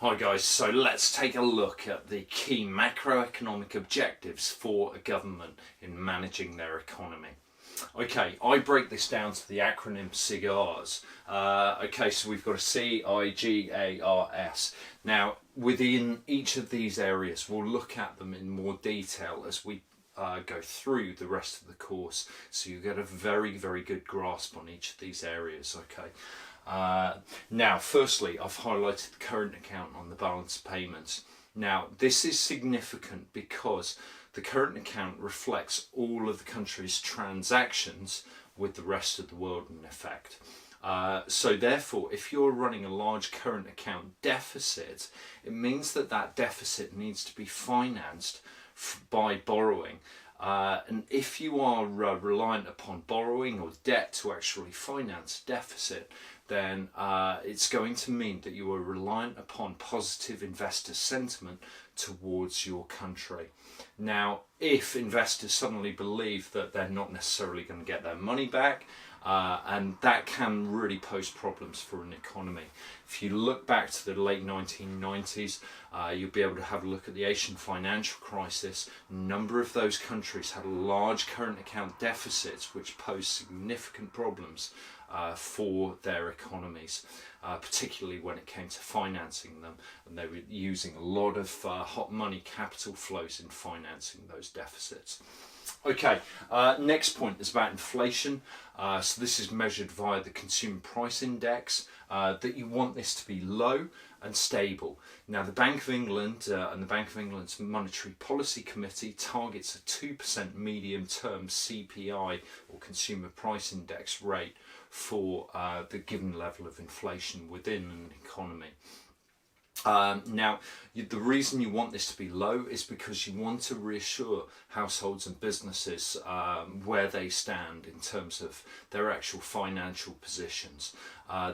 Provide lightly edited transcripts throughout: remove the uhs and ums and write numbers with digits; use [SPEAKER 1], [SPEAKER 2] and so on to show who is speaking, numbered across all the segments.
[SPEAKER 1] Hi guys, so let's take a look at the key macroeconomic objectives for a government in managing their economy. Okay, I break this down to the acronym CIGARS. Okay, so we've got a CIGARS. Now, within each of these areas, we'll look at them in more detail as we go through the rest of the course, so you get a very, very good grasp on each of these areas. Okay. Now, firstly, I've highlighted the current account on the balance payments. Now, this is significant because the current account reflects all of the country's transactions with the rest of the world in effect. So therefore, if you're running a large current account deficit, it means that that deficit needs to be financed by borrowing. And if you are reliant upon borrowing or debt to actually finance a deficit, then it's going to mean that you are reliant upon positive investor sentiment towards your country. Now, if investors suddenly believe that they're not necessarily going to get their money back, and that can really pose problems for an economy. If you look back to the late 1990s, you'll be able to have a look at the Asian financial crisis. A number of those countries had large current account deficits which posed significant problems for their economies, particularly when it came to financing them, and they were using a lot of hot money capital flows in financing those deficits. Okay, next point is about inflation. So this is measured via the Consumer Price Index, that you want this to be low and stable. Now, the Bank of England and the Bank of England's Monetary Policy Committee targets a 2% medium-term CPI or Consumer Price Index rate for the given level of inflation within an economy. Now, the reason you want this to be low is because you want to reassure households and businesses where they stand in terms of their actual financial positions.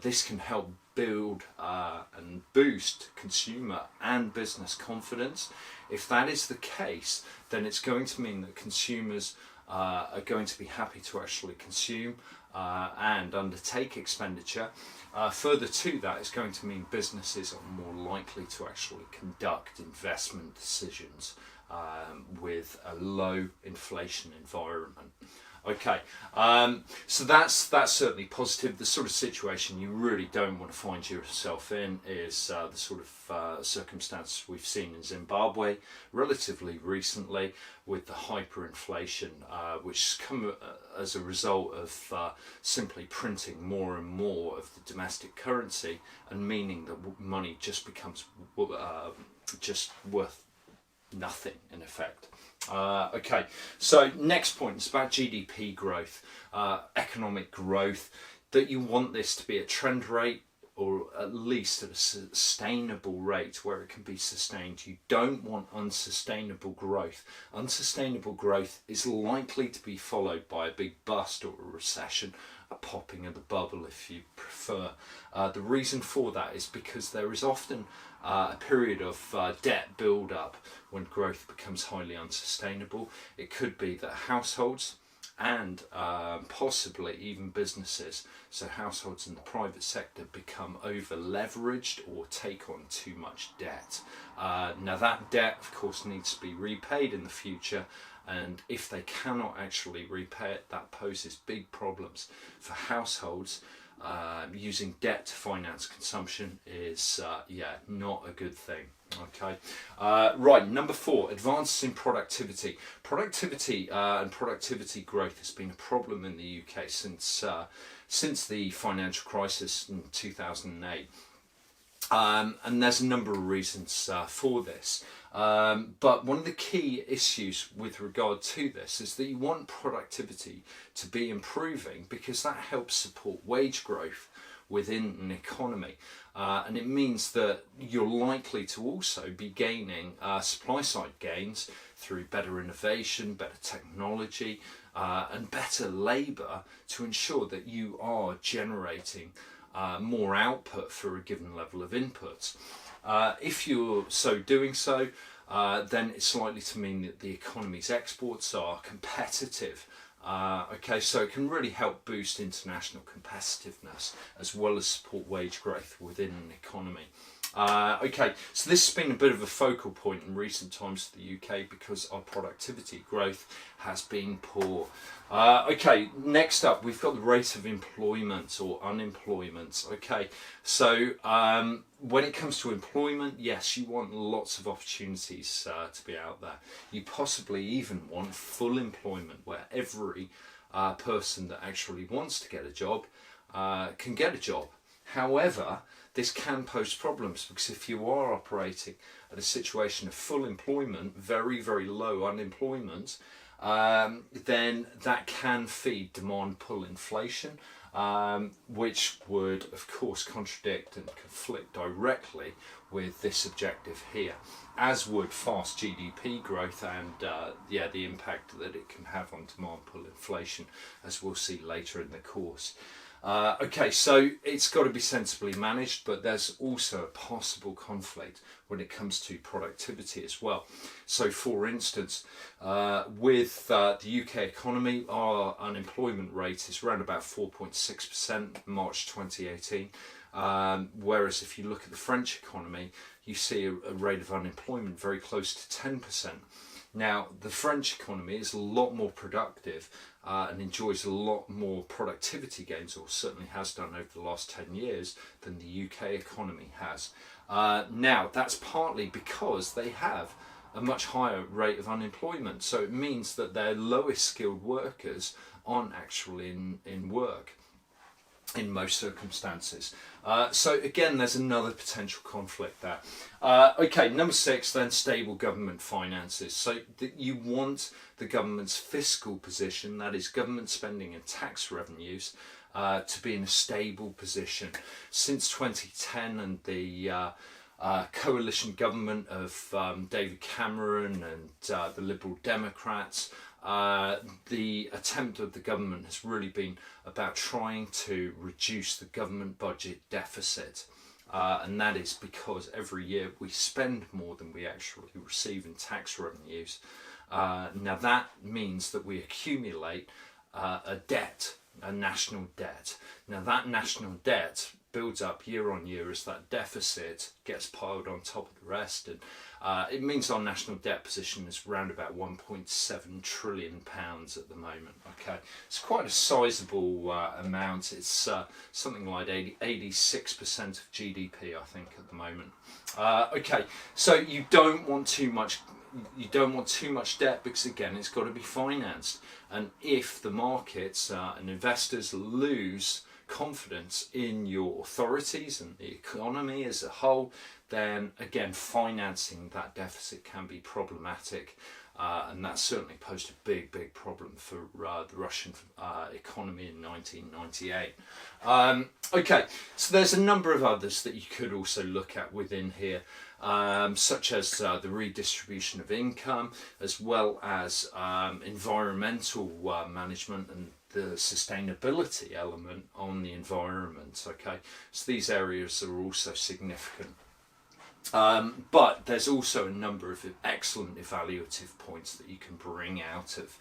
[SPEAKER 1] This can help build and boost consumer and business confidence. If that is the case, then it's going to mean that consumers are going to be happy to actually consume and undertake expenditure. Further to that, it's going to mean businesses are more likely to actually conduct investment decisions with a low inflation environment. Okay, so that's certainly positive. The sort of situation you really don't want to find yourself in is the sort of circumstance we've seen in Zimbabwe relatively recently with the hyperinflation, which has come as a result of simply printing more and more of the domestic currency, and meaning that money just becomes just worth nothing in effect. Okay, so next point is about GDP growth, economic growth, that you want this to be a trend rate or at least at a sustainable rate where it can be sustained. You don't want unsustainable growth. Unsustainable growth is likely to be followed by a big bust or a recession, a popping of the bubble if you prefer. The reason for that is because there is often a period of debt build-up when growth becomes highly unsustainable. It could be that households and possibly even businesses, so households in the private sector, become over leveraged or take on too much debt. Now that debt of course needs to be repaid in the future, and if they cannot actually repay it, that poses big problems for households. Using debt to finance consumption is not a good thing. Okay, right, number 4, advances in productivity. Productivity and productivity growth has been a problem in the UK since the financial crisis in 2008. And there's a number of reasons for this. But one of the key issues with regard to this is that you want productivity to be improving because that helps support wage growth within an economy. And it means that you're likely to also be gaining supply side gains through better innovation, better technology, and better labour to ensure that you are generating more output for a given level of inputs. If you're doing so, then it's likely to mean that the economy's exports are competitive. Okay, so it can really help boost international competitiveness as well as support wage growth within an economy. Okay, so this has been a bit of a focal point in recent times for the UK because our productivity growth has been poor. Okay, next up we've got the rate of employment or unemployment. Okay, so when it comes to employment, yes, you want lots of opportunities to be out there. You possibly even want full employment where every person that actually wants to get a job can get a job. However, this can pose problems because if you are operating at a situation of full employment, very, very low unemployment, then that can feed demand pull inflation, which would of course contradict and conflict directly with this objective here, as would fast GDP growth and the impact that it can have on demand pull inflation, as we'll see later in the course. Okay, so it's got to be sensibly managed, but there's also a possible conflict when it comes to productivity as well. So for instance, with the UK economy, our unemployment rate is around about 4.6% March 2018, whereas if you look at the French economy, you see a rate of unemployment very close to 10%. Now, the French economy is a lot more productive and enjoys a lot more productivity gains, or certainly has done over the last 10 years, than the UK economy has. Now, that's partly because they have a much higher rate of unemployment. So it means that their lowest skilled workers aren't actually in work in most circumstances. So again, there's another potential conflict there. Okay, number 6 then, stable government finances. So you want the government's fiscal position, that is government spending and tax revenues, to be in a stable position. Since 2010 and the coalition government of David Cameron and the Liberal Democrats, the attempt of the government has really been about trying to reduce the government budget deficit, and that is because every year we spend more than we actually receive in tax revenues. Now that means that we accumulate a debt, a national debt. Now that national debt builds up year on year as that deficit gets piled on top of the rest, and it means our national debt position is around about £1.7 trillion at the moment. Okay, it's quite a sizable amount. It's something like 86% of GDP, I think, at the moment. Okay, so you don't want too much. You don't want too much debt because again, it's got to be financed. And if the markets and investors lose confidence in your authorities and the economy as a whole, then again, financing that deficit can be problematic, and that certainly posed a big problem for the Russian economy in 1998. Okay, so there's a number of others that you could also look at within here, such as the redistribution of income, as well as environmental management and the sustainability element on the environment. Okay, so these areas are also significant. But there's also a number of excellent evaluative points that you can bring out of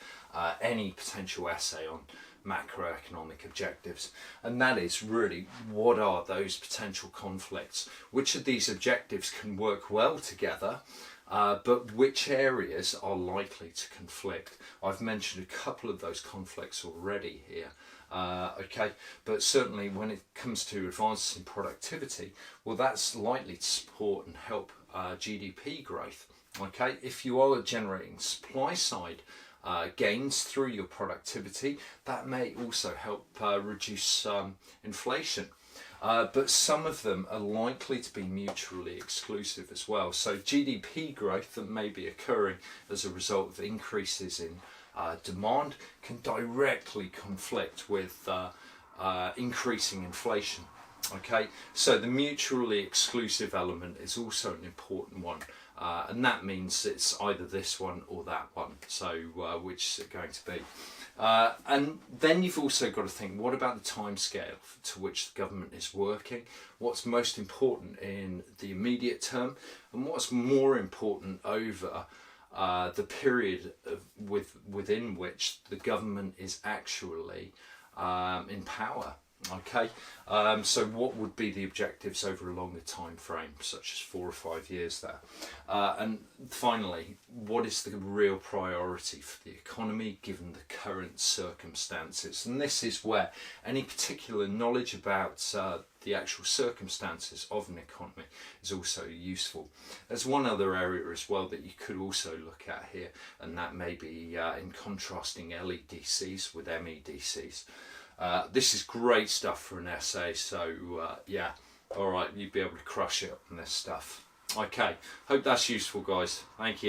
[SPEAKER 1] any potential essay on macroeconomic objectives, and that is really, what are those potential conflicts? Which of these objectives can work well together, but which areas are likely to conflict? I've mentioned a couple of those conflicts already here. Okay, but certainly when it comes to advances in productivity, well, that's likely to support and help GDP growth. Okay, if you are generating supply side gains through your productivity, that may also help reduce inflation. But some of them are likely to be mutually exclusive as well. So GDP growth that may be occurring as a result of increases in demand can directly conflict with increasing inflation. Okay, so the mutually exclusive element is also an important one, and that means it's either this one or that one. So which is it going to be? And then you've also got to think, what about the time scale to which the government is working? What's most important in the immediate term, and what's more important over the period within which the government is actually in power? Okay, so what would be the objectives over a longer time frame, such as 4 or 5 years there? And finally, what is the real priority for the economy given the current circumstances? And this is where any particular knowledge about the actual circumstances of an economy is also useful. There's one other area as well that you could also look at here, and that may be in contrasting LEDCs with MEDCs. This is great stuff for an essay, so yeah, alright, you'd be able to crush it on this stuff. Okay, hope that's useful, guys. Thank you.